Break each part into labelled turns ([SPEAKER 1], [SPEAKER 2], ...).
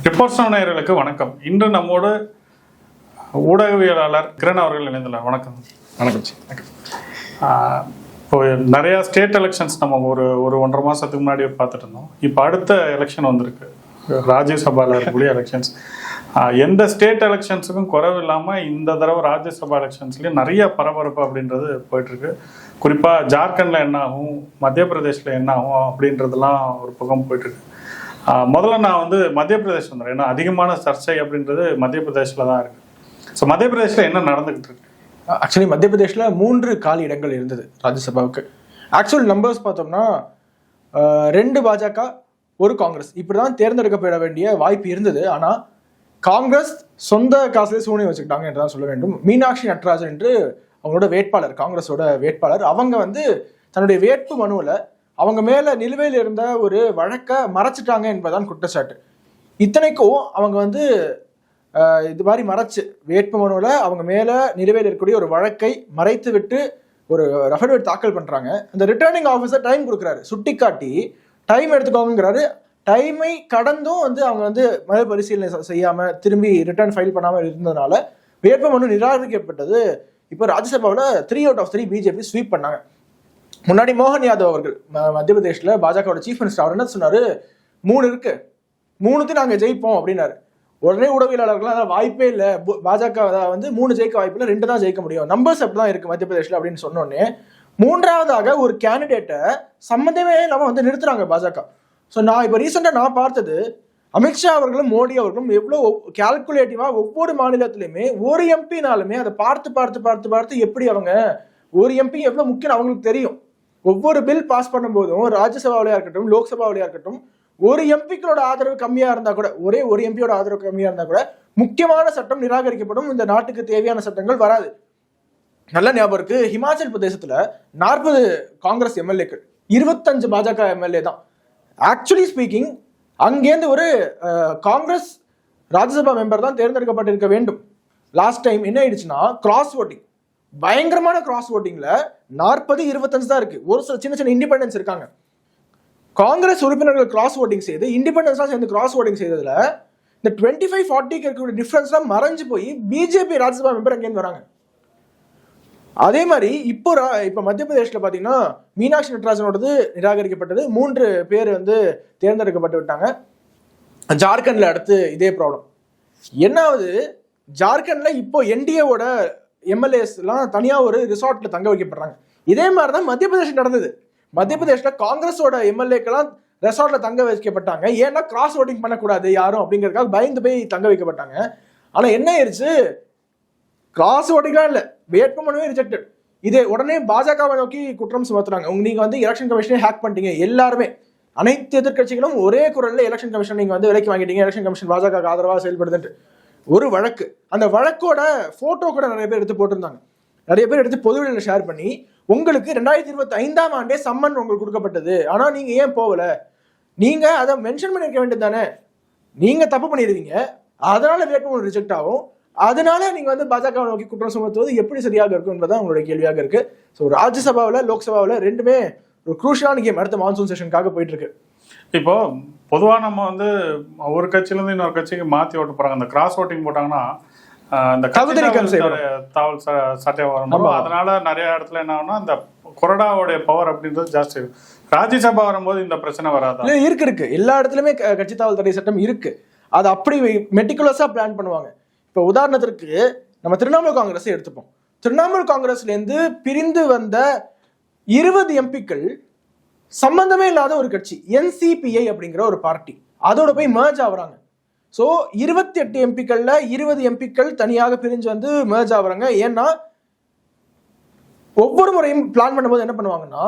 [SPEAKER 1] Reports நேயர்களுக்கு வணக்கம். இன்று நம்மோடு ஊடகவியலாளர் கிரண் அவர்கள் இணைந்துள்ளார். வணக்கம்.
[SPEAKER 2] வணக்கம்.
[SPEAKER 1] இப்போ நிறையா ஸ்டேட் எலெக்ஷன்ஸ் நம்ம ஒரு 1.5 மாதத்துக்கு முன்னாடி பார்த்துட்டு இருந்தோம். இப்போ அடுத்த எலெக்ஷன் வந்திருக்கு, ராஜ்யசபாவில் இருக்கக்கூடிய எலெக்ஷன்ஸ். எந்த ஸ்டேட் எலெக்ஷன்ஸுக்கும் குறைவு இல்லாமல் இந்த தடவை ராஜ்யசபா எலெக்ஷன்ஸ்லேயும் நிறைய பரபரப்பு அப்படின்றது போயிட்டுருக்கு. குறிப்பாக ஜார்க்கண்டில் என்ன ஆகும், மத்திய பிரதேசில் என்ன ஆகும் அப்படின்றதெல்லாம் ஒரு பக்கம் போயிட்டுருக்கு. முதல்ல நான் மத்திய பிரதேஷ் வந்துடுறேன். ஏன்னா அதிகமான சர்ச்சை அப்படின்றது மத்திய பிரதேசில் தான் இருக்குது. ஸோ மத்திய பிரதேசில் என்ன நடந்துகிட்டு இருக்கு?
[SPEAKER 2] ஆக்சுவலி மத்திய பிரதேஷில் 3 காலி இடங்கள் இருந்தது ராஜ்யசபாவுக்கு. ஆக்சுவல் நம்பர்ஸ் பார்த்தோம்னா 2 பாஜக 1 காங்கிரஸ் இப்படி தான் தேர்ந்தெடுக்கப்பட வேண்டிய வாய்ப்பு இருந்தது. ஆனால் காங்கிரஸ் சொந்த காசுலேயே சூனியம் வச்சுக்கிட்டாங்க என்று தான் சொல்ல வேண்டும். மீனாட்சி நட்ராஜன் என்று அவங்களோட வேட்பாளர், காங்கிரஸோட வேட்பாளர், அவங்க தன்னுடைய வேட்பு மனுவில் அவங்க மேல நிலுவையில் இருந்த ஒரு வழக்கை மறைச்சிட்டாங்க என்பதான் குற்றச்சாட்டு. இத்தனைக்கும் அவங்க இது மாதிரி மறைச்சு வேட்பு மனுவில் அவங்க மேல நிலுவையில் இருக்கக்கூடிய ஒரு வழக்கை மறைத்து விட்டு ஒரு அஃபிடவிட் தாக்கல் பண்றாங்க. அந்த ரிட்டர்னிங் ஆஃபீஸர் டைம் கொடுக்குறாரு, சுட்டி காட்டி டைம் எடுத்துக்கோங்கிறாரு. டைமை கடந்தும் அவங்க மறுபரிசீலனை செய்யாம திரும்பி ரிட்டர்ன் ஃபைல் பண்ணாம இருந்ததுனால வேட்பு மனு நிராகரிக்கப்பட்டது. இப்போ ராஜ்யசபாவில் 3 out of 3 பிஜேபி ஸ்வீப் பண்ணாங்க. முன்னாடி மோகன் யாதவ் அவர்கள் மத்திய பிரதேஷ்ல பாஜகவோட சீஃப் மினிஸ்டர், அவர் என்ன சொன்னாரு, 3 இருக்கு, 3த்தையும் நாங்க ஜெயிப்போம் அப்படின்னாரு. உடனே ஊடகவியலாளர்கள் வாய்ப்பே இல்லை, பாஜக 3 ஜெயிக்க வாய்ப்பு இல்லை, 2 தான் ஜெயிக்க முடியும், நம்பர்ஸ் அப்படிதான் இருக்கு மத்திய பிரதேஷ்ல அப்படின்னு சொன்னோடனே 3ஆவதாக ஒரு கேண்டிடேட்டை சம்மந்தமே இல்லாம நிறுத்துறாங்க பாஜக. ஸோ நான் இப்போ ரீசெண்டாக நான் பார்த்தது, அமித்ஷா அவர்களும் மோடி அவர்களும் எவ்வளோ கால்குலேட்டிவா ஒவ்வொரு மாநிலத்திலுமே ஒரு எம்பினாலுமே அதை பார்த்து பார்த்து பார்த்து பார்த்து எப்படி அவங்க ஒரு எம்பி எவ்வளவு முக்கியம் அவங்களுக்கு தெரியும். ஒவ்வொரு பில் பாஸ் பண்ணும்போதும் ராஜ்யசபாவிலையா இருக்கட்டும் லோக்சபாவிலையா இருக்கட்டும், ஒரு எம்பிக்களோட ஆதரவு கம்மியா இருந்தா கூட, ஒரே ஒரு எம்பியோட ஆதரவு கம்மியா இருந்தா கூட முக்கியமான சட்டம் நிராகரிக்கப்படும். இந்த நாட்டுக்கு தேவையான சட்டங்கள் வராது. நல்ல ஞாபகம் இருக்கு, ஹிமாச்சல் பிரதேசத்துல 40 காங்கிரஸ் எம்எல்ஏக்கள், 25 பாஜக எம்எல்ஏ தான். ஆக்சுவலி ஸ்பீக்கிங் அங்கேருந்து ஒரு காங்கிரஸ் ராஜ்யசபா மெம்பர் தான் தேர்ந்தெடுக்கப்பட்டிருக்க வேண்டும். லாஸ்ட் டைம் என்ன ஆயிடுச்சுன்னா கிராஸ் ஓட்டிங், பயங்கரமான கிராஸ் ஓட்டிங்ல 40-25 தான் இருக்கு. ஒரு சில சின்ன சின்ன இண்டிபெண்டன்ஸ் இருக்காங்க. காங்கிரஸ் உறுப்பினர்கள் கிராஸ் ஓட்டிங் செய்து இண்டிபெண்டன்ஸ்லாம் சேர்ந்து கிராஸ் ஓட்டிங் செய்ததுல இந்த 25-40 இருக்கக்கூடிய டிஃபரன்ஸ்லாம் மறைஞ்சு போய் பிஜேபி ராஜ்யசபா மெம்பர் அங்கேருந்து வராங்க. அதே மாதிரி இப்போ மத்திய பிரதேஷ்ல பாத்தீங்கன்னா மீனாட்சி நட்ராஜனோடது நிராகரிக்கப்பட்டது, 3 பேர் தேர்ந்தெடுக்கப்பட்டு விட்டாங்க. ஜார்க்கண்ட்ல அடுத்து இதே ப்ராப்ளம். என்னாவது, ஜார்க்கண்ட்ல இப்போ என்டிஏவோட எம்எல்ஏஸ் எல்லாம் தனியா ஒரு ரிசார்ட்ல தங்க வைக்கப்படுறாங்க. இதே மாதிரிதான் மத்திய பிரதேஷ் நடந்தது. மத்திய பிரதேஷ்ல காங்கிரஸோட எம்எல்ஏக்கெல்லாம் ரெசார்ட்ல தங்க வைக்கப்பட்டாங்க. ஏன்னா கிராஸ் ஓட்டிங் பண்ணக்கூடாது யாரும் அப்படிங்கறதுக்காக பயந்து போய் தங்க வைக்கப்பட்டாங்க. ஆனா என்ன ஆயிடுச்சு, கிராஸ் ஓட்டிங்லாம் இல்ல, வேட்புமனுவே ரிஜெக்டட். இதே உடனே பாஜகவை நோக்கி குற்றம் சுமத்துறாங்க, நீங்க எலெக்ஷன் கமிஷனே ஹேக் பண்ணிட்டீங்க. எல்லாருமே, அனைத்து எதிர்கட்சிகளும் ஒரே குரல்ல எலெக்ஷன் கமிஷன் நீங்க விலைக்கு வாங்கிட்டீங்க, எலெக்ஷன் கமிஷன் பாஜக ஆதரவா செயல்படுதுன்ட்டு ஒரு வழக்கு. அந்த வழக்கோட போட்டோ கூட நிறைய பேர் எடுத்து போட்டிருந்தாங்க. நிறைய பேர் எடுத்து பொதுவெளியில ஷேர் பண்ணி, உங்களுக்கு 2025ஆம் ஆண்டே சம்மன் உங்களுக்கு கொடுக்கப்பட்டது, ஆனா நீங்க ஏன் போகல, நீங்க அதை மென்ஷன் பண்ணிருக்க வேண்டியது தானே, நீங்க தப்பு பண்ணிடுவீங்க, அதனால வேட்புமனு ரிஜெக்ட் ஆகும், அதனால நீங்க பாஜக நோக்கி குற்றம் சுமத்துவது எப்படி சரியாக இருக்கும் என்பதுதான் உங்களுடைய கேள்வியாக இருக்கு. ஸோ ராஜ்யசபாவில் லோக்சபாவில் 2மே ஒரு குரூஷியலான கேம் அடுத்த மான்சூன் செஷனுக்காக போயிட்டு இருக்கு.
[SPEAKER 1] இப்போ பொதுவாக நம்ம ஒரு கட்சியிலேருந்து இன்னொரு கட்சிக்கு மாற்றி ஓட்டு போகிறாங்க. அந்த கிராஸ் ஓட்டிங் போட்டாங்கன்னா இந்த தாவல் சட்டை வரும், அதனால நிறைய இடத்துல என்ன ஆகும்னா இந்த கொறடாவுடைய பவர் அப்படின்றது ஜாஸ்தி இருக்கும். ராஜ்யசபா வரும்போது இந்த பிரச்சனை வராது.
[SPEAKER 2] இருக்கு எல்லா இடத்துலயுமே கட்சி தாவல் தடை சட்டம் இருக்கு. அது அப்படி மெட்டிகுலஸா பிளான் பண்ணுவாங்க. இப்போ உதாரணத்திற்கு நம்ம திரிணாமுல் காங்கிரஸை எடுத்துப்போம். திரிணாமுல் காங்கிரஸ்ல இருந்து பிரிந்து வந்த 20 எம்பிக்கள் சம்பந்தமே இல்லாத ஒரு கட்சி NCPI அப்படிங்கிற ஒரு பார்ட்டி, அதோட போய் மர்ஜ் ஆகுறாங்க. ஸோ 28 எம்பிக்கள்ல 20 எம்பிக்கள் தனியாக பிரிஞ்சு மர்ஜ் ஆகுறாங்க. ஏன்னா ஒவ்வொரு முறையும் பிளான் பண்ணும்போது என்ன பண்ணுவாங்கன்னா,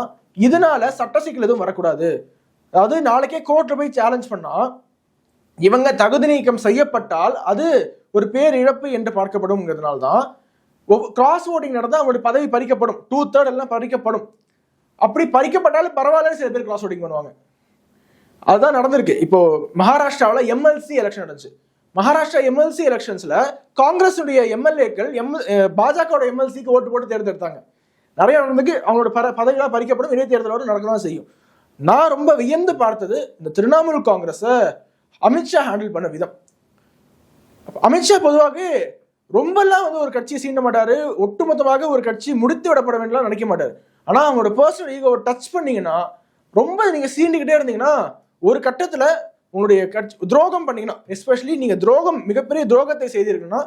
[SPEAKER 2] இதனால சட்ட சிக்கல் எதுவும் வரக்கூடாது, அதாவது நாளைக்கே கோர்ட்ல போய் சேலஞ்ச் பண்ணா இவங்க தகுதி நீக்கம் செய்யப்பட்டால் அது ஒரு பேர் இழப்பு என்று பார்க்கப்படும்ங்கிறதுனால்தான் கிராஸ் ஓட்டிங் நடந்தால் அவங்களுடைய பதவி பறிக்கப்படும், 2/3 எல்லாம் பறிக்கப்படும். அப்படி பறிக்கப்பட்டாலும் பரவாயில்லன்னு சில பேர் கிராஸ் ஓட்டிங் பண்ணுவாங்க. அதுதான் நடந்திருக்கு. இப்போ மகாராஷ்டிராவில் MLC எலெக்ஷன் நடந்துச்சு. மகாராஷ்டிரா MLC எலெக்ஷன்ஸ்ல காங்கிரஸ் எம்எல்ஏக்கள் பாஜக MLCக்கு ஓட்டு போட்டு தேர்ந்தெடுத்தாங்க. நிறைய நடந்துக்கு அவங்களோட பதவிகளாக பறிக்கப்படும், இடைத்தேர்தலோடு நடக்கதான் செய்யும். நான் ரொம்ப வியந்து பார்த்தது இந்த திரிணாமுல் காங்கிரஸை அமித்ஷா ஹேண்டில் பண்ண விதம். அமித்ஷா பொதுவாக ரொம்பலாம் வந்து ஒரு கட்சியை சீண்ட மாட்டாரு, ஒட்டுமொத்தமாக ஒரு கட்சி முடித்து விடப்பட வேண்டாம் நினைக்க மாட்டாரு. ஆனா அவங்களோட பர்சனல் ஈகோவை டச் பண்ணீங்கன்னா, ரொம்ப நீங்க சீண்டிக்கிட்டே இருந்தீங்கன்னா, ஒரு கட்டத்துல உங்களுடைய கட்சி துரோகம் பண்ணீங்கன்னா, எஸ்பெஷலி நீங்க மிகப்பெரிய துரோகத்தை செய்திருக்குன்னா,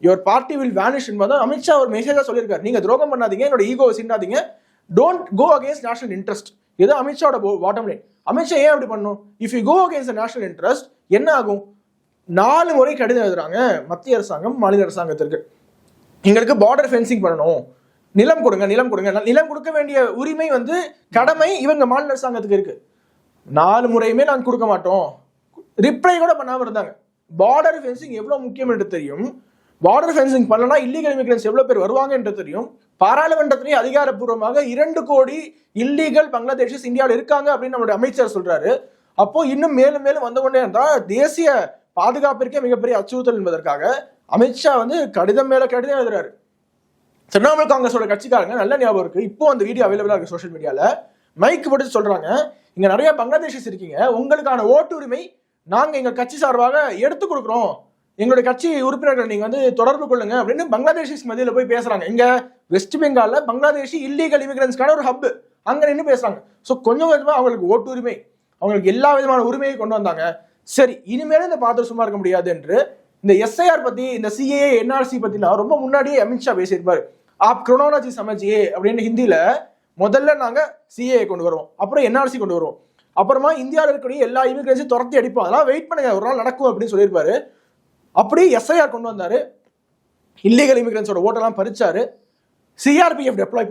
[SPEAKER 2] யுவர் பார்ட்டி வில் வேனிஷ் என்பதை அமித்ஷா ஒரு மெசேஜா சொல்லியிருக்காரு. நீங்க துரோகம் பண்ணாதீங்க, என்னோட ஈகோவை சீண்டாதீங்க, don't go against national interest. இது அமித்ஷாவோட பாட்டம் லைன். அமித்ஷா ஏன் அப்படி பண்ணும்? If you go against national interest என்ன ஆகும்? 4 முறை கடிதம் எழுதுறாங்க மத்திய அரசாங்கம் மாநில அரசாங்கத்திற்கு. எங்களுக்கு பார்டர் ஃபென்சிங் பண்ணணும், நிலம் கொடுங்க. நிலம் கொடுக்க வேண்டிய உரிமை வந்து கடமை இவங்க மாநில அரசாங்கத்துக்கு இருக்கு. 4 முறையுமே நாங்கள் கொடுக்க மாட்டோம், ரிப்ளை கூட பண்ணாம இருந்தாங்க. பார்டர் ஃபென்சிங் எவ்வளவு முக்கியம் என்று தெரியும். பார்டர் ஃபென்சிங் பண்ணலனா இல்லீகல் இமிகிரன்ஸ் எவ்வளவு பேர் வருவாங்க என்று தெரியும். பாராளுமன்றத்திலேயே அதிகாரப்பூர்வமாக 2 கோடி இல்லீகல் பங்களாதேஷஸ் இந்தியாவில் இருக்காங்க அப்படின்னு நம்மளுடைய அமைச்சர் சொல்றாரு. அப்போ இன்னும் மேலும் மேலும் வந்து கொண்டே இருந்தா தேசிய பாதுகாப்பிற்கே மிகப்பெரிய அச்சுறுத்தல் என்பதற்காக அமித்ஷா வந்து கடிதம் மேல கடிதம் எழுதுறாரு. திரிணாமுல் காங்கிரஸோட கட்சிக்காரங்க நல்ல ஞாபகம் இருக்கு, இப்போ அந்த வீடியோ அவைலபிளா இருக்கு சோஷியல் மீடியால, மைக் போட்டு சொல்றாங்க, இங்க நிறைய பங்களாதேஷஸ் இருக்கீங்க, உங்களுக்கான ஓட்டு உரிமை நாங்க எங்க கட்சி சார்பாக எடுத்து கொடுக்குறோம், எங்களுடைய கட்சி உறுப்பினர்கள் நீங்க வந்து தொடர்பு கொள்ளுங்க அப்படின்னு பங்களாதேஷிஸ் மத்தியில போய் பேசுறாங்க. இங்க வெஸ்ட் பெங்கால்ல பங்களாதேஷி இல்லீகல் இமிகிரன்ஸ்க்கான ஒரு ஹப், அங்க நின்று பேசுறாங்க. ஸோ கொஞ்சம் கொஞ்சமா அவங்களுக்கு ஓட்டு உரிமை, அவங்களுக்கு எல்லா விதமான உரிமையை கொண்டு வந்தாங்க. சரி, இனிமேலும் இந்த பார்த்து சும்மா இருக்க முடியாது என்று இந்த எஸ்ஐஆர் பத்தி, இந்த சிஏஏ என்ஆர்சி பத்திலாம் ரொம்ப முன்னாடியே அமித்ஷா பேசியிருப்பாரு. ஆப் குரோனாலஜி சமஜியே அப்படின்னு ஹிந்தியில முதல்ல நாங்க சிஏஏ கொண்டு வருவோம், அப்புறம் என்ஆர்சி கொண்டு வருவோம், அப்புறமா இந்தியாவில் இருக்கக்கூடிய எல்லா இமிகிரன்ஸையும் துரத்தி அடிப்போம், அதெல்லாம் வெயிட் பண்ணுங்க, ஒரு நாள் நடக்கும் அப்படின்னு சொல்லியிருப்பாரு. அப்படி எஸ்ஐஆர் கொண்டு வந்தாரு, இல்லீகல் இமிகிரன்ஸோட ஓட்டெல்லாம் பறிச்சாரு, சிஆர்பிஎஃப் டெப்ளாய்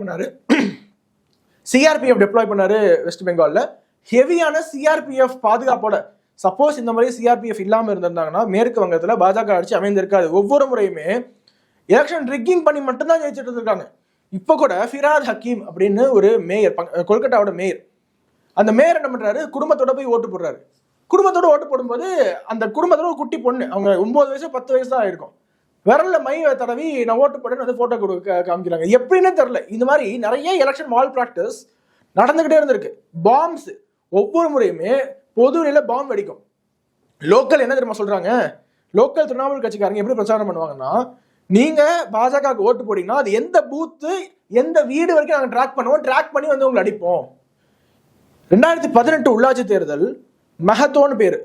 [SPEAKER 2] பண்ணாரு வெஸ்ட் பெங்கால்ல. ஹெவியான சிஆர்பிஎஃப் பாதுகாப்போட, சப்போஸ் இந்த மாதிரி சிஆர்பிஎஃப் இல்லாம இருந்திருந்தாங்கன்னா மேற்கு வங்கத்துல பாஜக ஆட்சி அமைந்திருக்காது. ஒவ்வொரு முறையுமே எலெக்ஷன் ரிக்கிங் பண்ணி மட்டும்தான் ஜெயிச்சுட்டு இருக்காங்க. இப்ப கூட ஃபிராத் ஹக்கீம் அப்படின்னு ஒரு மேயர், கொல்கட்டாவோட மேயர், அந்த மேயர் என்ன பண்றாரு, குடும்பத்தோட போய் ஓட்டு போடுறாரு. குடும்பத்தோட ஓட்டு போடும்போது அந்த குடும்பத்தோட ஒரு குட்டி பொண்ணு, அவங்க 9 வயசு 10 வயசு தான் இருக்கும், விரல்ல மை தடவி நான் ஓட்டு போட்டேன்னு வந்து போட்டோ காமிக்கிறாங்க. எப்படின்னு தெரியல. இந்த மாதிரி நிறைய எலெக்ஷன் மால் பிராக்டிஸ் நடந்துகிட்டே இருந்திருக்கு. பாம்ஸ் ஒவ்வொரு முறையுமே பொது நிலையில பாம்பு வெடிக்கும். லோக்கல் என்ன தெரியுமா சொல்றாங்க, லோக்கல் திரிணாமுல் கட்சிக்காரங்க எப்படி பிரச்சாரம் பண்ணுவாங்கன்னா, நீங்க பாஜகவுக்கு ஓட்டு போட்டீங்கன்னா அது எந்த பூத்து எந்த வீடு வரைக்கும் நாங்க ட்ராக் பண்ணுவோம், ட்ராக் பண்ணி வந்து உங்களை அடிப்போம். 2018 உள்ளாட்சி தேர்தல், மெஹத்தோன்னு பேரு,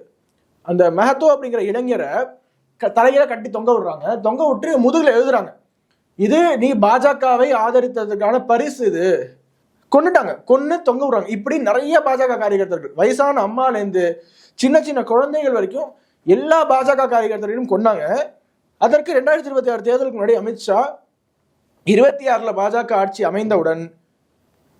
[SPEAKER 2] அந்த மெஹத்தோ அப்படிங்கிற இளைஞரை தலையில கட்டி தொங்க விடுறாங்க, தொங்க விட்டு முதுகுல எழுதுறாங்க, இது நீ பாஜகவை ஆதரித்ததுக்கான பரிசு, இது கொண்டுட்டாங்க, கொன்னு தொங்க விடுறாங்க. இப்படி நிறைய பாஜக காரியகர்த்தர்கள், வயசான அம்மாலேருந்து சின்ன சின்ன குழந்தைகள் வரைக்கும் எல்லா பாஜக காரியகர்த்தர்களையும் கொண்டாங்க. அதற்கு 2026 தேர்தலுக்கு முன்னாடி அமித்ஷா 26ல பாஜக ஆட்சி அமைந்தவுடன்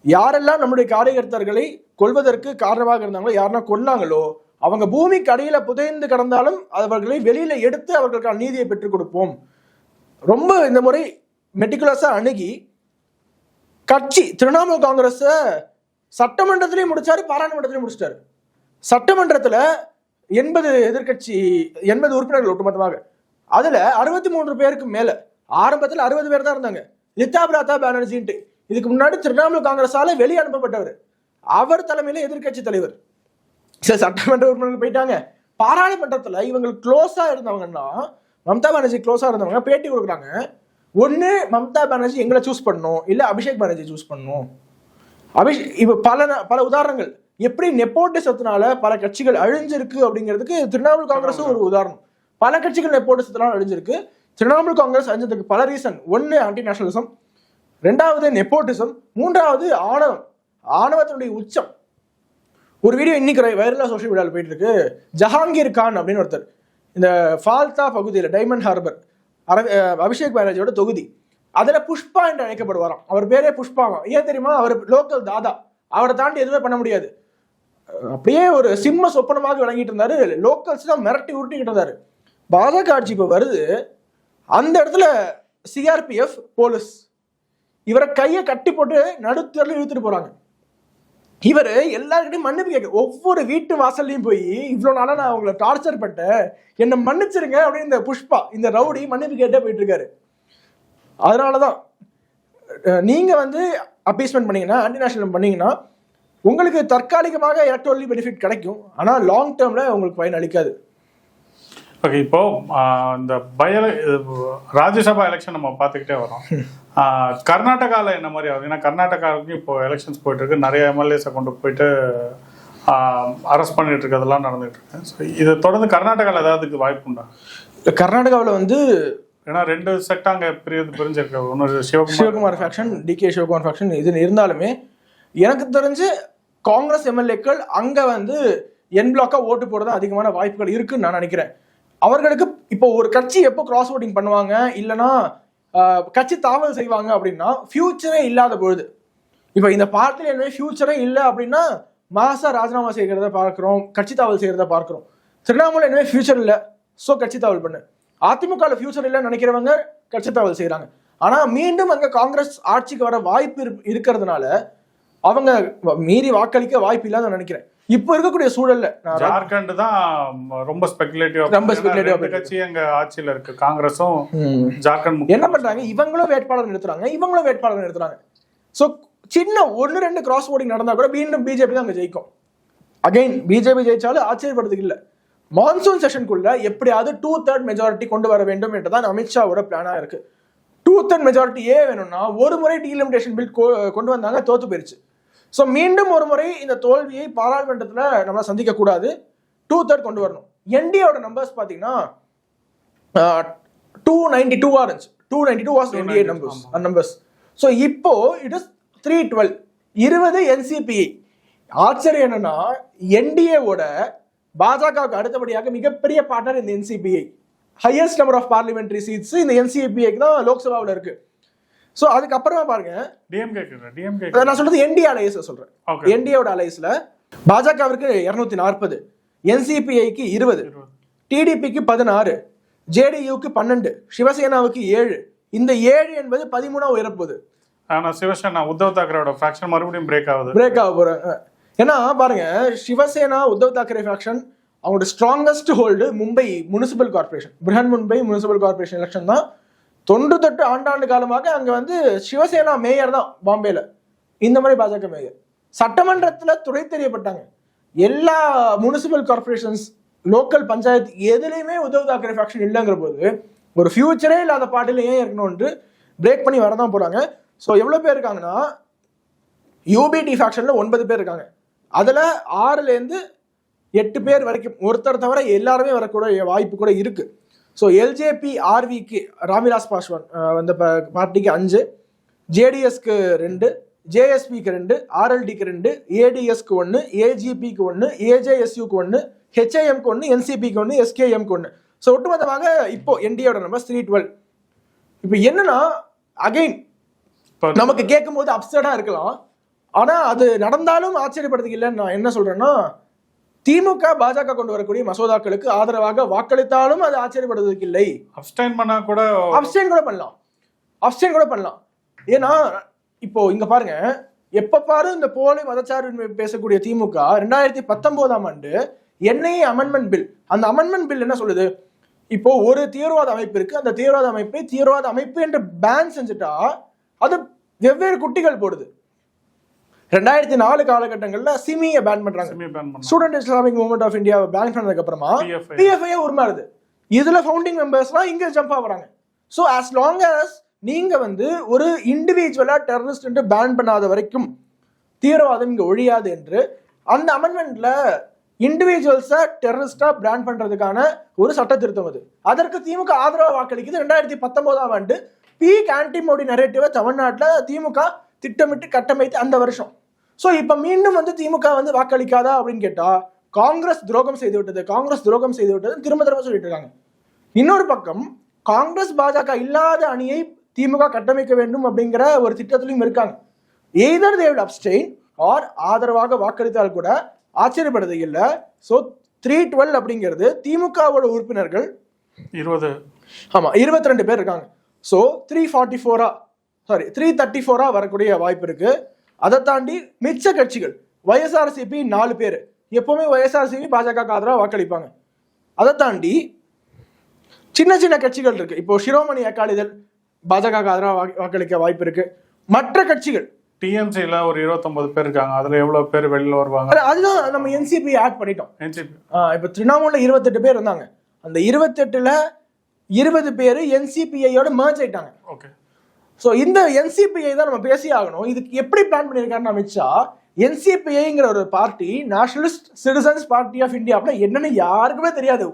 [SPEAKER 2] யாரெல்லாம் நம்முடைய காரியகர்த்தர்களை கொல்வதற்கு காரணமாக இருந்தாங்களோ, யாரெல்லாம் கொன்னாங்களோ, அவங்க பூமிக்கு அடியில புதைந்து கிடந்தாலும் அவர்களை வெளியில எடுத்து அவர்களுக்கான நீதியை பெற்றுக் கொடுப்போம். ரொம்ப இந்த முறை மெட்டிகுலஸா அணுகி கட்சி திரிணாமுல் காங்கிரஸ் சட்டமன்றத்திலையும் முடிச்சாரு, பாராளுமன்றத்திலையும் முடிச்சிட்டாரு. சட்டமன்றத்துல 80 எதிர்கட்சி 80 உறுப்பினர்கள் ஒட்டுமொத்தமாக, அதுல 63 பேருக்கு மேல, ஆரம்பத்தில் 60 பேர் தான் இருந்தாங்க, லிதா பிரதா பானர்ஜின்ட்டு, இதுக்கு முன்னாடி திரிணாமுல் காங்கிரஸால வெளியே அனுப்பப்பட்டவர், அவர் தலைமையில எதிர்கட்சி தலைவர். சட்டமன்ற உறுப்பினர்கள் போயிட்டாங்க. பாராளுமன்றத்துல இவங்களுக்கு க்ளோஸா இருந்தவங்கன்னா, மம்தா பானர்ஜி க்ளோஸா இருந்தவங்க பேட்டி கொடுக்குறாங்க, ஒன்னு மம்தா பானர்ஜி எங்களை சூஸ் பண்ணணும், இல்ல அபிஷேக் பானர்ஜி சூஸ் பண்ணணும். இப்ப பல உதாரணங்கள், எப்படி நெப்போட்டிசத்தினால பல கட்சிகள் அழிஞ்சிருக்கு அப்படிங்கிறதுக்கு திரிணாமுல் காங்கிரஸும் ஒரு உதாரணம். பல கட்சிகள் நெப்போட்டிசத்தினால அழிஞ்சிருக்கு. திரிணாமுல் காங்கிரஸ் அழிஞ்சதுக்கு பல ரீசன். ஒன்னு ஆன்டி நேஷனலிசம், 2வது நெப்போட்டிசம், 3வது ஆணவம், ஆணவத்தினுடைய உச்சம். ஒரு வீடியோ இன்னைக்கு வைரலா சோஷியல் மீடியாவில் போயிட்டு இருக்கு. ஜஹாங்கீர் கான் அப்படின்னு ஒருத்தர், இந்த ஃபால்தா பகுதியில் டைமண்ட் ஹார்பர் அபிஷேக் பானர்ஜியோட தொகுதி, அதுல புஷ்பா என்று அழைக்கப்படுவாராம். அவர் பேரே புஷ்பாவாம். ஏன் தெரியுமா? அவர் லோக்கல் தாதா, அவரை தாண்டி எதுவுமே பண்ண முடியாது. அப்படியே ஒரு சிம்ம சொப்பனமாக விளங்கிட்டு இருந்தாரு. லோக்கல்ஸ் தான் மிரட்டி உருட்டிக்கிட்டு இருந்தாரு. பாஜக ஆட்சி இப்ப வருது, அந்த இடத்துல சிஆர்பிஎஃப் போலீஸ் இவரை கையை கட்டி போட்டு நடுத்தரில் இழுத்துட்டு போறாங்க. இவர் எல்லாருக்கிட்டையும் மன்னிப்பு கேட்க, ஒவ்வொரு வீட்டு வாசல்லையும் போய் இவ்வளவு நாளா நான் உங்களை டார்ச்சர் பண்ணிட்டேன், என்னை மன்னிச்சிருங்க அப்படின்னு இந்த புஷ்பா, இந்த ரவுடி மன்னிப்பு கேட்டே போயிட்டு இருக்காரு. அதனாலதான் நீங்க வந்து அப்பீஸ்மெண்ட் பண்ணீங்கன்னா, ஆன்டி நேஷனல் பண்ணீங்கன்னா உங்களுக்கு தற்காலிகமாக எலக்ட்ரலி பெனிஃபிட் கிடைக்கும், ஆனா லாங் டேர்ம்ல உங்களுக்கு பயன் அளிக்காது.
[SPEAKER 1] ஓகே, இப்போ இந்த ராஜ்யசபா எலெக்ஷன் நம்ம பார்த்துக்கிட்டே வரோம். கர்நாடகாவில் என்ன மாதிரி ஆகுது? ஏன்னா கர்நாடகாவுக்கு இப்போ எலெக்ஷன்ஸ் போயிட்டு இருக்கு, நிறைய எம்எல்ஏஸை கொண்டு போயிட்டு அரெஸ்ட் பண்ணிட்டு இருக்கிறதெல்லாம் நடந்துட்டு இருக்கு. ஸோ இதை தொடர்ந்து கர்நாடகாவில் ஏதாவது வாய்ப்பு உண்டா?
[SPEAKER 2] கர்நாடகாவில் வந்து
[SPEAKER 1] ஏன்னா 2 செட் அங்கே பிரிஞ்சிருக்கு. ஒன்று
[SPEAKER 2] சிவகுமார் ஃபேக்ஷன், டிகே சிவகுமார் ஃபேக்ஷன். இது இருந்தாலுமே எனக்கு தெரிஞ்சு காங்கிரஸ் எம்எல்ஏக்கள் அங்கே வந்து என் பிளாக்கா ஓட்டு போடுறது அதிகமான வாய்ப்புகள் இருக்குன்னு நான் நினைக்கிறேன். அவர்களுக்கு இப்போ ஒரு கட்சி எப்போ கிராஸ் ஓட்டிங் பண்ணுவாங்க, இல்லைன்னா கட்சி தாவல் செய்வாங்க அப்படின்னா ஃபியூச்சரே இல்லாத பொழுது. இப்போ இந்த பார்ட்டியில் என்ன ஃபியூச்சரே இல்லை அப்படின்னா மாசா ராஜினாமா செய்கிறத பார்க்குறோம், கட்சி தாவல் செய்கிறத பார்க்குறோம். திரிணாமுல் என்ன ஃபியூச்சர் இல்லை, ஸோ கட்சி தாவல் பண்ணு. அதிமுக ஃபியூச்சர் இல்லைன்னு நினைக்கிறவங்க கட்சி தாவல் செய்கிறாங்க. ஆனால் மீண்டும் அங்கே காங்கிரஸ் ஆட்சிக்கு வர வாய்ப்பு இருக்கிறதுனால அவங்க மீறி வாக்களிக்க வாய்ப்பு இல்லாத நினைக்கிறேன். இப்போ இருக்கக்கூடிய சூழல்ல
[SPEAKER 1] ஜார்க்கண்ட் தான் ரொம்ப ஸ்பெகுலேட்டிவ் கட்சி அங்க ஆட்சியில இருக்கு. காங்கிரஸும் ஜார்க்கண்ட் என்ன
[SPEAKER 2] பண்றாங்க, இவங்களும் வேட்பாளர் நிறுத்துறாங்க, இவங்களும் வேட்பாளர் நிறுத்துறாங்க. ஸோ சின்ன 1-2 கிராஸ் ஓட்டிங் நடந்தா கூட மீண்டும் பிஜேபி தான் அங்க ஜெயிக்கும். அகைன் பிஜேபி ஜெயிச்சாலும் ஆச்சரியப்படுறதுக்கு இல்லை. மான்சூன் செஷனுக்குள்ள எப்படியாவது 2/3 மெஜாரிட்டி கொண்டு வர வேண்டும் என்றுதான் அமித்ஷாவோட பிளானா இருக்கு. 2/3 மெஜாரிட்டி வேணும்னா ஒரு முறை டீலிமிடேஷன் பில் கொண்டு வந்தாங்க, தோத்து போயிருச்சு. ஸோ மீண்டும் ஒரு முறை இந்த தோல்வியை பாராளுமன்றத்தில் நம்ம சந்திக்க கூடாது, 2/3 கொண்டு வரணும். என்டிஏவோட நம்பர்ஸ் பார்த்தீங்கன்னா 292 இருந்துச்சு. 292 வாஸ் என்டிஏ நம்பர்ஸ். ஸோ இப்போ இட் இஸ் 312, 20 என்சிபிஐ. ஆச்சரியம் என்னன்னா என்டிஏவோட பாஜகவுக்கு அடுத்தபடியாக மிகப்பெரிய பார்ட்னர் இந்த NCPI. Highest number of parliamentary seats இந்த என்சிபிஐக்கு தான் லோக்சபாவில் இருக்கு. ஸோ அதுக்கப்புறமா பாருங்க, நான் சொல்றது என்டிஏ அலையன்ஸ் சொல்றேன். என்டிஏவோட அலையன்ஸ்ல பாஜகவிற்கு 240, என்சிபிஐக்கு 20, டிடிபிக்கு 16, ஜேடியுக்கு 12, சிவசேனாவுக்கு 7. இந்த 7 என்பது 13 உயரப்போகுது.
[SPEAKER 1] ஆனா சிவசேனா உத்தவ் தாக்கரேவோட ஃபேக்ஷன் மறுபடியும் பிரேக் ஆக
[SPEAKER 2] போறாங்க. ஏன்னா பாருங்க, சிவசேனா உத்தவ் தாக்கரே ஃபேக்ஷன் அவங்களோட strongest hold Mumbai municipal corporation, Brihan Mumbai municipal corporation election தான். தொண்டு ஆண்டாண்டு காலமாக அங்க வந்து சிவசேனா மேயர் தான் பாம்பேல, இந்த மாதிரி பாஜக மேயர். சட்டமன்றத்துல துறை தெரியப்பட்டாங்க. எல்லா முனிசிபல் கார்பரேஷன்ஸ், லோக்கல் பஞ்சாயத்து எதுலையுமே உத்தவ் தாக்கரே ஃபேக்ஷன் இல்லைங்கிற போது ஒரு ஃபியூச்சரே இல்லாத பார்ட்டில ஏன் இருக்கணும்னு பிரேக் பண்ணி வரதான் போறாங்க. ஸோ எவ்வளவு பேர் இருக்காங்கன்னா, யூபிடி ஃபேக்ஷன்ல 9 பேர் இருக்காங்க. அதுல 6லேருந்து 8 பேர் வரைக்கும், ஒருத்தர் தவிர எல்லாருமே வரக்கூடிய வாய்ப்பு கூட இருக்கு. ஸோ எல்ஜேபி ஆர்விக்கு ராம்விலாஸ் பாஸ்வான் அந்த பார்ட்டிக்கு 5, ஜேடிஎஸ்க்கு 2, ஜேஎஸ்பிக்கு 2, ஆர்எல்டிக்கு 2, ஏடிஎஸ்க்கு 1, ஏஜிபிக்கு 1, ஏஜேஎஸ்யூக்கு 1, ஹெச்ஐஎம்க்கு 1, என்சிபிக்கு 1, எஸ்கேஎம்க்கு 1. ஸோ ஒட்டுமொத்தமாக இப்போ என்டிஏவோட நம்பர் 312. இப்போ என்னன்னா அகைன் நமக்கு கேட்கும் போது அப்செட்டா இருக்கலாம், ஆனா அது நடந்தாலும் ஆச்சரியப்படுறதுக்கு இல்லைன்னு நான் என்ன சொல்றேன்னா, திமுக பாஜக கொண்டு வரக்கூடிய மசோதாக்களுக்கு ஆதரவாக வாக்களித்தாலும் அது ஆச்சரியப்படுவதற்கு இல்லை. அப்ஸ்டைன் கூட பண்ணலாம். ஏன்னா இப்போ இங்க பாருங்க, எப்ப பாரு இந்த போலி மதச்சார்பு பேசக்கூடிய திமுக 2019ஆம் ஆண்டு என்ஐஏ அமெண்ட்மெண்ட் பில், அந்த அமெண்ட்மெண்ட் பில் என்ன சொல்லுது, இப்போ ஒரு தீவிரவாத அமைப்பு இருக்கு, அந்த தீவிரவாத அமைப்பை தீவிரவாத அமைப்பு என்று பேன் செஞ்சுட்டா அது வெவ்வேறு குட்டிகள் போடுது. 2004 காலகட்டங்கள்ல சிமியை பேன் பண்றாங்க, ஸ்டூடெண்ட் இஸ்லாமிக் மூவ்மெண்ட் ஆஃப் இந்தியாவை பேன் பண்ணதுக்கு அப்புறமா பிஎஃப்ஐ உருமாறுது. இதுல ஃபவுண்டிங் மெம்பர்ஸ்லாம் இங்க ஜம்ப் ஆகுறாங்க. ஸோ ஆஸ் லாங் ஆஸ் நீங்க வந்து ஒரு இண்டிவிஜுவலா டெரரிஸ்ட் என்று பேன் பண்ணாத வரைக்கும் தீவிரவாதம் இங்க ஒழியாது என்று அந்த அமெண்ட்மெண்ட்ல இண்டிவிஜுவல்ஸை டெரரிஸ்டா பிராண்ட் பண்றதுக்கான ஒரு சட்ட திருத்தம் அது. அதற்கு திமுக ஆதரவு வாக்களிக்குது. 2019ஆம் ஆண்டு பீக் ஆன்டி மோடி நரேட்டிவை தமிழ்நாட்டில் திமுக திட்டமிட்டு கட்டமைத்து அந்த வருஷம். ஸோ இப்போ மீண்டும் வந்து திமுக வந்து வாக்களிக்காதா அப்படின்னு கேட்டா, காங்கிரஸ் துரோகம் செய்து விட்டது திரும்ப சொல்லிட்டு இருக்காங்க. இன்னொரு பக்கம் காங்கிரஸ் பாஜக இல்லாத அணியை திமுக கட்டமைக்க வேண்டும் அப்படிங்கிற ஒரு திட்டத்திலையும் இருக்காங்க. Either they will abstain or ஆதரவாக வாக்களித்தால் கூட ஆச்சரியப்படுறது இல்லை. ஸோ 312 அப்படிங்கிறது திமுகவோட உறுப்பினர்கள் 22 பேர் இருக்காங்க. ஸோ 334 வரக்கூடிய வாய்ப்பு இருக்கு. அதை தாண்டி மிச்ச கட்சிகள் YSRCP 4 பேர், எப்பவுமே YSRCP பாஜக ஆதரவாக வாக்களிப்பாங்க. அதை தாண்டி சின்ன சின்ன கட்சிகள் இருக்கு. இப்போ சிரோமணி அகாலிதள் பாஜக ஆதரவாக வாக்களிக்க வாய்ப்பு இருக்கு. மற்ற கட்சிகள்
[SPEAKER 1] டிஎம்சில ஒரு 29 பேர் இருக்காங்க. அதுல எவ்வளவு பேர் வெளியில வருவாங்க?
[SPEAKER 2] அதுதான் நம்ம என்சிபி ஆட் பண்ணிட்டோம். இப்ப திரிணாமுல்ல 28 பேர் இருந்தாங்க. அந்த 28ல் 20 பேர் NCPI-யோட merge ஆயிட்டாங்க.
[SPEAKER 1] ஓகே.
[SPEAKER 2] ஸோ இந்த NCPI தான் நம்ம பேசி ஆகணும். இதுக்கு எப்படி பிளான் பண்ணியிருக்காருன்னு அமித்ஷா, NCPIங்கிற ஒரு party, nationalist citizens party of India அப்படின்னா என்னன்னு யாருக்குமே தெரியாது.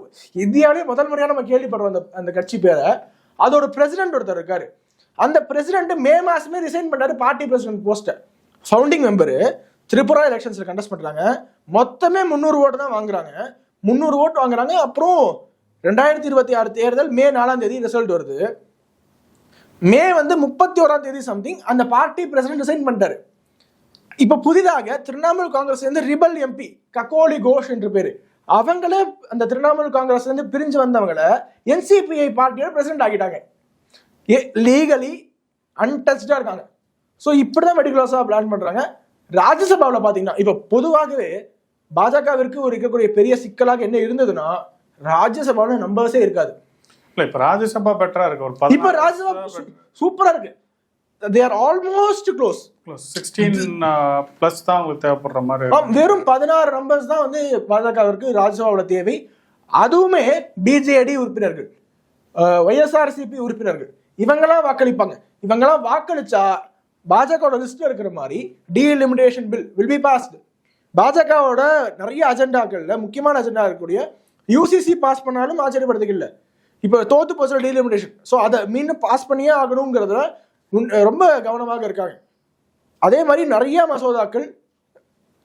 [SPEAKER 2] இந்தியாவிலே முதல் முறையாக நம்ம கேள்விப்படுறோம் அந்த கட்சி பேரை. அதோட பிரசிடென்ட் ஒருத்தர் இருக்காரு. அந்த பிரசிடென்ட் மே மாசமே ரிசைன் பண்ணாரு பார்ட்டி பிரசிடென்ட் போஸ்ட்டை. ஃபவுண்டிங் மெம்பரு திரிபுரா எலெக்ஷன்ஸ்ல கண்டஸ்ட் பண்றாங்க. மொத்தமே 300 ஓட்டு தான் வாங்குறாங்க. 300 ஓட்டு வாங்குறாங்க. அப்புறம் 2026 தேர்தல் மே 4ஆம் தேதி ரிசல்ட் வருது. மே 31ஆம் தேதி சம்திங் அந்த பார்ட்டி பிரசிடென்ட் ரிசைன் பண்ணிட்டாரு. இப்ப புதிதாக திரிணாமுல் காங்கிரஸ் ரிபல் எம்பி ககோலி கோஷ் என்று பேரு, அவங்களே அந்த திரிணாமுல் காங்கிரஸ் பிரிஞ்சு வந்தவங்களை NCPI பார்ட்டியோட பிரசிடென்ட் ஆகிட்டாங்க. லீகலி அன்டச்டா இருக்காங்க. ஸோ இப்படிதான் மெடிகுலஸா பிளான் பண்றாங்க. ராஜ்யசபாவில் பாத்தீங்கன்னா இப்ப பொதுவாகவே பாஜகவிற்கு ஒரு இருக்கக்கூடிய பெரிய சிக்கலாக என்ன இருந்ததுன்னா, ராஜ்யசபாவில் நம்பர்ஸே இருக்காது.
[SPEAKER 1] இப்ப ராஜ்யசபா பெட்டரா இருக்கு. ஒரு
[SPEAKER 2] இப்ப ராஜ்யசபா சூப்பரா இருக்கு. they are almost close.
[SPEAKER 1] 16+ தான் உங்களுக்கு தேவைப்படுற மாதிரி.
[SPEAKER 2] வெறும் 16 நம்பர்ஸ் தான் பாஜகவிற்கு ராஜ்யசபாவோட தேவை. அதுவுமே BJD உறுப்பினர்கள், YSRCP உறுப்பினர்கள் இவங்கெல்லாம் வாக்களிப்பாங்க. இவங்கெல்லாம் வாக்களிச்சா பாஜகவோட லிஸ்ட்ல இருக்கிற மாதிரி delimitation bill will be passed. பாஜகவோட நிறைய அஜெண்டாக்கள்ல முக்கியமான அஜெண்டா இருக்கக்கூடிய UCC பாஸ் பண்ணாலும் ஆச்சரியப்படுறதுக்கு இல்லை. இப்போ தோத்து போச்சு டீலிமிட்டேஷன். ஸோ அதை மீண்டும் பாஸ் பண்ணியே ஆகணுங்கிறதுல ரொம்ப கவனமாக இருக்காங்க. அதே மாதிரி நிறைய மசோதாக்கள்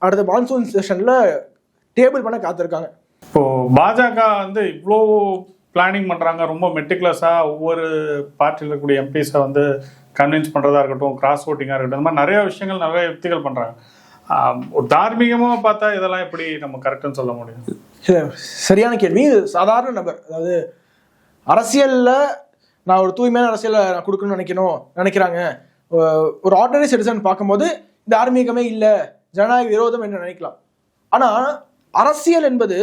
[SPEAKER 2] அடுத்த மான்சூன் செஷன்ல டேபிள் பண்ண காத்திருக்காங்க.
[SPEAKER 1] இப்போ பாஜக இவ்வளோ பிளானிங் பண்றாங்க. ரொம்ப மெட்டிகுலஸா ஒவ்வொரு பார்ட்டியில் இருக்கக்கூடிய எம்பிஸை கன்வின்ஸ் பண்றதா இருக்கட்டும், கிராஸ் ஓட்டிங்கா இருக்கட்டும், இந்த மாதிரி நிறைய விஷயங்கள், நிறைய யுக்திகள் பண்றாங்க. ஒரு தார்மீகமா பார்த்தா இதெல்லாம் எப்படி நம்ம கரெக்ட்னு சொல்ல முடியும்?
[SPEAKER 2] சரியான கேள்வி. சாதாரண நபர், அதாவது அரசியல்ல நான் ஒரு தூய்மையான அரசியலை நான் கொடுக்கணும்னு நினைக்கிறாங்க ஒரு ஆர்டினரி சிட்டிசன் பார்க்கும்போது தார்மீகமே இல்லை, ஜனநாயக விரோதம் என்று நினைக்கலாம். ஆனா அரசியல் என்பது,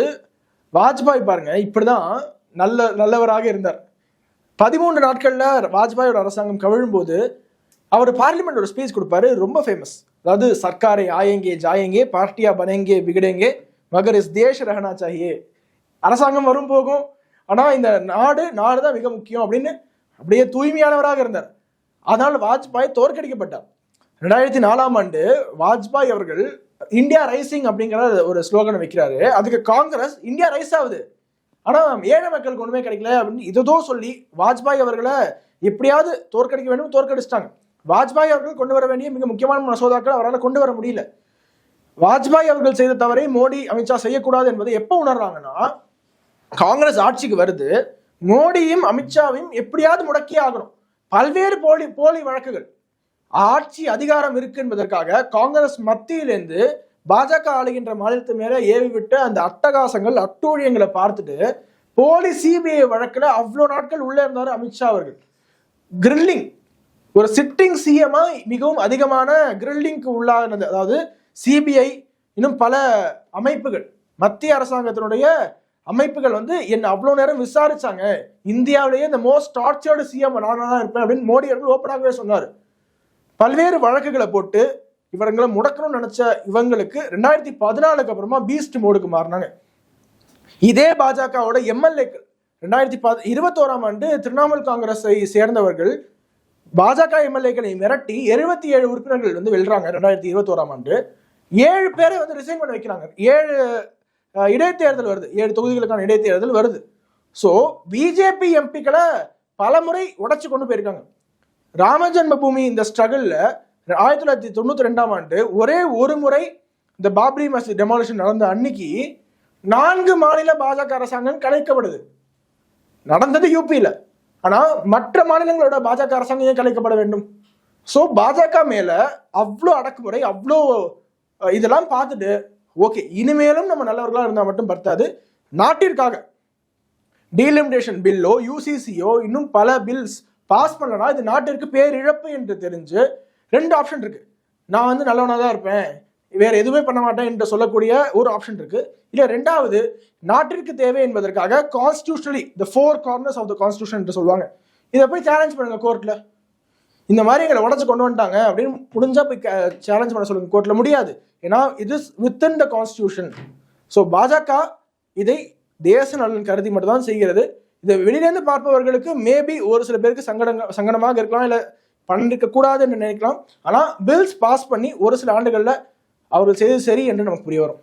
[SPEAKER 2] வாஜ்பாய் பாருங்க இப்படிதான் நல்லவராக இருந்தார். 13 நாட்கள்ல வாஜ்பாயோட அரசாங்கம் கவிழும் போது அவர் பார்லிமெண்ட் ஒரு ஸ்பீச் கொடுப்பாரு, ரொம்ப ஃபேமஸ். அதாவது சர்க்காரை ஆயேங்கே ஜாயேங்கே, பார்ட்டியா பனேங்கே பிகடேங்கே, மகர் இஸ் தேஷ் ரஹனா சாஹியே. அரசாங்கம் வரும் போகும், ஆனா இந்த நாடு தான் மிக முக்கியம் அப்படின்னு அப்படியே தூய்மையானவராக இருந்தார். அதனால் வாஜ்பாய் தோற்கடிக்கப்பட்டார். 2004ஆம் ஆண்டு வாஜ்பாய் அவர்கள் இந்தியா ரைசிங் அப்படிங்கிற ஒரு ஸ்லோகனை வைக்கிறாரு. அதுக்கு காங்கிரஸ் இந்தியா ரைஸ் ஆகுது, ஆனா ஏழை மக்களுக்கு ஒண்ணுமே கிடைக்கல அப்படின்னு இதோ சொல்லி வாஜ்பாய் அவர்களை எப்படியாவது தோற்கடிக்க வேண்டும், தோற்கடிச்சிட்டாங்க. வாஜ்பாய் அவர்கள் கொண்டு வர வேண்டிய மிக முக்கியமான மசோதாக்கள் அவரால் கொண்டு வர முடியல. வாஜ்பாய் அவர்கள் செய்த தவறை மோடி, அமித்ஷா செய்யக்கூடாது என்பதை எப்போ உணர்றாங்கன்னா, காங்கிரஸ் ஆட்சிக்கு வருது, மோடியும் அமித்ஷாவையும் எப்படியாவது முடக்கியே ஆகணும். பல்வேறு போலி வழக்குகள், ஆட்சி அதிகாரம் இருக்கு என்பதற்காக காங்கிரஸ் மத்தியிலிருந்து பாஜக ஆளுகின்ற மாநிலத்து மேல ஏவி விட்டு அந்த அட்டகாசங்கள், அட்டூழியங்களை பார்த்துட்டு போலி CBI வழக்குல அவ்வளோ நாட்கள் உள்ள இருந்தாரு அமித்ஷா அவர்கள். கிரில்லிங், ஒரு சிட்டிங் சிஎம்மா மிகவும் அதிகமான கிரில்லிங்க்கு உள்ளானது. அதாவது CBI இன்னும் பல அமைப்புகள், மத்திய அரசாங்கத்தினுடைய அமைப்புகள் என்ன அவ்வளோ நேரம் விசாரிச்சாங்க, இந்தியாவிலேயே இந்த மோஸ்ட் டார்ச்சர்டு CM நானா தான் இருப்பேன் அப்படின்னு மோடி அவர்கள் ஓப்பனாகவே சொன்னார். பல்வேறு வழக்குகளை போட்டு இவங்களை முடக்கணும்னு நினைச்ச இவங்களுக்கு 2014 அப்புறமா பீஸ்ட் மோடுக்கு மாறினாங்க. இதே பாஜகவோட MLA-க்கள் 2021ஆம் ஆண்டு திரிணாமுல் காங்கிரஸை சேர்ந்தவர்கள் பாஜக MLA-க்களை மிரட்டி 77 உறுப்பினர்கள் வெல்றாங்க. 2021ஆம் ஆண்டு 7 பேரை ரிசைன் பண்ண வைக்கிறாங்க. 7 இடைத்தேர்தல் வருது, 7 தொகுதிகளுக்கான இடைத்தேர்தல் வருது. ஸோ பிஜேபி எம்பிக்களை பல முறை உடைச்சு கொண்டு போயிருக்காங்க. ராம ஜென்ம பூமி இந்த ஸ்ட்ரகிள்ல 1992ஆம் ஆண்டு ஒரே ஒரு முறை இந்த பாப்ரி மஸ்ஜித் டெமாலிஷன் நடந்த அன்னைக்கு 4 மாநில பாஜக அரசாங்கம் கலைக்கப்படுது. நடந்தது UP-ல, ஆனா மற்ற மாநிலங்களோட பாஜக அரசாங்கம் ஏன் கலைக்கப்பட வேண்டும்? ஸோ பாஜக மேல அவ்வளோ அடக்குமுறை, அவ்வளோ இதெல்லாம் பார்த்துட்டு ஓகே, இனிமேலும் நம்ம நல்லவர்களா இருந்தா மட்டும் பத்தாது, நாட்டிற்காக டீலிமிட்டேஷன் பில்லோ UCC-யோ இன்னும் பல பில்ஸ் பாஸ் பண்ணனா இது நாட்டிற்கு பேரிழப்பு என்று தெரிஞ்சு 2 ஆப்ஷன் இருக்கு. நான் நல்லவனா தான் இருப்பேன், வேற எதுவுமே பண்ண மாட்டேன் என்று சொல்லக்கூடிய ஒரு ஆப்ஷன் இருக்கு. இல்ல ரெண்டாவது, நாட்டிற்கு தேவை என்பதற்காக constitutionally the 4 corners of the constitution என்று சொல்லுவாங்க, இதை போய் சேலஞ்ச் பண்ணுங்க கோர்ட்ல. இந்த மாதிரி எங்களை உடச்சு கொண்டு வந்துட்டாங்க அப்படின்னு முடிஞ்சா போய் சேலஞ்ச் பண்ண சொல்லுங்க கோர்ட்ல. முடியாது, ஏன்னா இது வித்தின் த கான்ஸ்டிடியூஷன். ஸோ பாஜக இதை தேச நலன் கருதி மட்டும் தான் செய்கிறது. இதை வெளியிலேருந்து பார்ப்பவர்களுக்கு மேபி ஒரு சில பேருக்கு சங்கடமாக இருக்கலாம், இல்லை பண்ணிருக்க கூடாதுன்னு நினைக்கலாம். ஆனா பில்ஸ் பாஸ் பண்ணி ஒரு சில ஆண்டுகள்ல அவர்கள் செய்தது சரி என்று நமக்கு புரிய வரும்.